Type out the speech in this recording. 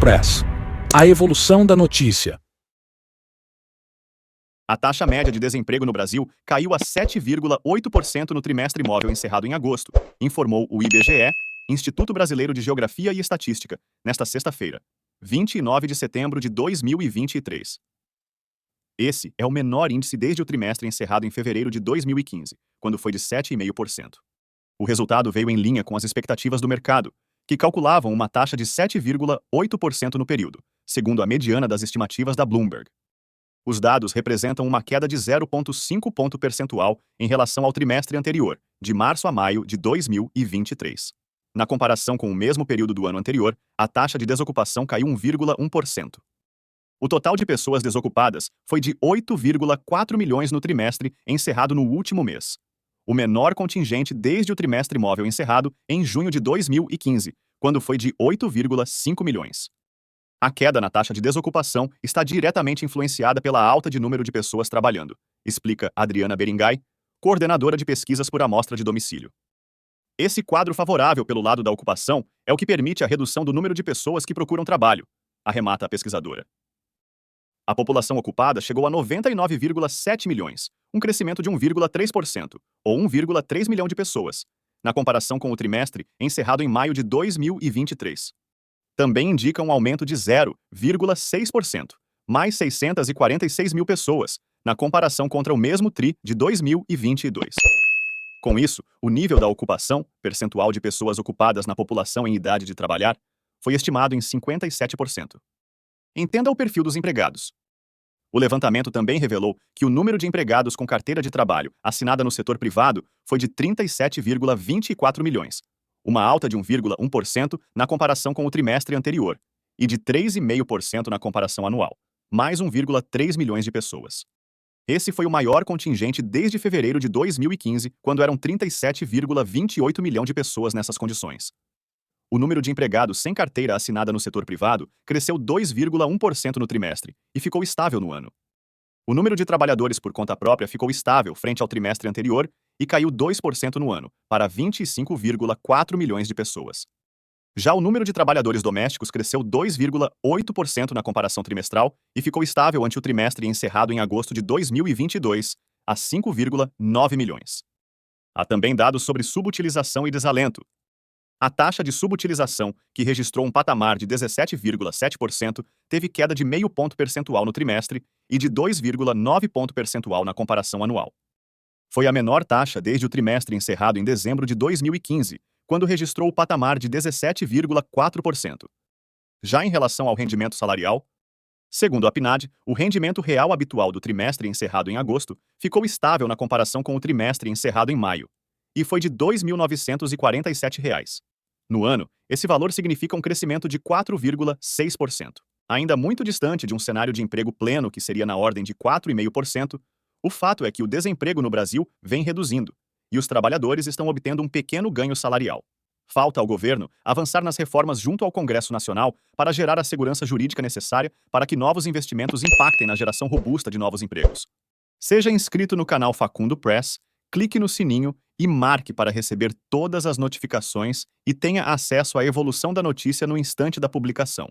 Press. A evolução da notícia. A taxa média de desemprego no Brasil caiu a 7,8% no trimestre móvel encerrado em agosto, informou o IBGE, Instituto Brasileiro de Geografia e Estatística, nesta sexta-feira, 29 de setembro de 2023. Esse é o menor índice desde o trimestre encerrado em fevereiro de 2015, quando foi de 7,5%. O resultado veio em linha com as expectativas do mercado, que calculavam uma taxa de 7,8% no período, segundo a mediana das estimativas da Bloomberg. Os dados representam uma queda de 0,5 ponto percentual em relação ao trimestre anterior, de março a maio de 2023. Na comparação com o mesmo período do ano anterior, a taxa de desocupação caiu 1,1%. O total de pessoas desocupadas foi de 8,4 milhões no trimestre encerrado no último mês, o menor contingente desde o trimestre móvel encerrado em junho de 2015, quando foi de 8,5 milhões. A queda na taxa de desocupação está diretamente influenciada pela alta de número de pessoas trabalhando, explica Adriana Beringay, coordenadora de pesquisas por amostra de domicílio. Esse quadro favorável pelo lado da ocupação é o que permite a redução do número de pessoas que procuram trabalho, arremata a pesquisadora. A população ocupada chegou a 99,7 milhões, um crescimento de 1,3%, ou 1,3 milhão de pessoas, na comparação com o trimestre encerrado em maio de 2023. Também indica um aumento de 0,6%, mais 646 mil pessoas, na comparação contra o mesmo TRI de 2022. Com isso, o nível da ocupação, percentual de pessoas ocupadas na população em idade de trabalhar, foi estimado em 57%. Entenda o perfil dos empregados. O levantamento também revelou que o número de empregados com carteira de trabalho assinada no setor privado foi de 37,24 milhões, uma alta de 1,1% na comparação com o trimestre anterior, e de 3,5% na comparação anual, mais 1,3 milhões de pessoas. Esse foi o maior contingente desde fevereiro de 2015, quando eram 37,28 milhão de pessoas nessas condições. O número de empregados sem carteira assinada no setor privado cresceu 2,1% no trimestre e ficou estável no ano. O número de trabalhadores por conta própria ficou estável frente ao trimestre anterior e caiu 2% no ano, para 25,4 milhões de pessoas. Já o número de trabalhadores domésticos cresceu 2,8% na comparação trimestral e ficou estável ante o trimestre encerrado em agosto de 2022, a 5,9 milhões. Há também dados sobre subutilização e desalento. A taxa de subutilização, que registrou um patamar de 17,7%, teve queda de 0,5 ponto percentual no trimestre e de 2,9 ponto percentual na comparação anual. Foi a menor taxa desde o trimestre encerrado em dezembro de 2015, quando registrou o patamar de 17,4%. Já em relação ao rendimento salarial, segundo a PNAD, o rendimento real habitual do trimestre encerrado em agosto ficou estável na comparação com o trimestre encerrado em maio, e foi de R$ 2.947. No ano, esse valor significa um crescimento de 4,6%. Ainda muito distante de um cenário de emprego pleno que seria na ordem de 4,5%, o fato é que o desemprego no Brasil vem reduzindo, e os trabalhadores estão obtendo um pequeno ganho salarial. Falta ao governo avançar nas reformas junto ao Congresso Nacional para gerar a segurança jurídica necessária para que novos investimentos impactem na geração robusta de novos empregos. Seja inscrito no canal Facundo Press, clique no sininho e marque para receber todas as notificações e tenha acesso à evolução da notícia no instante da publicação.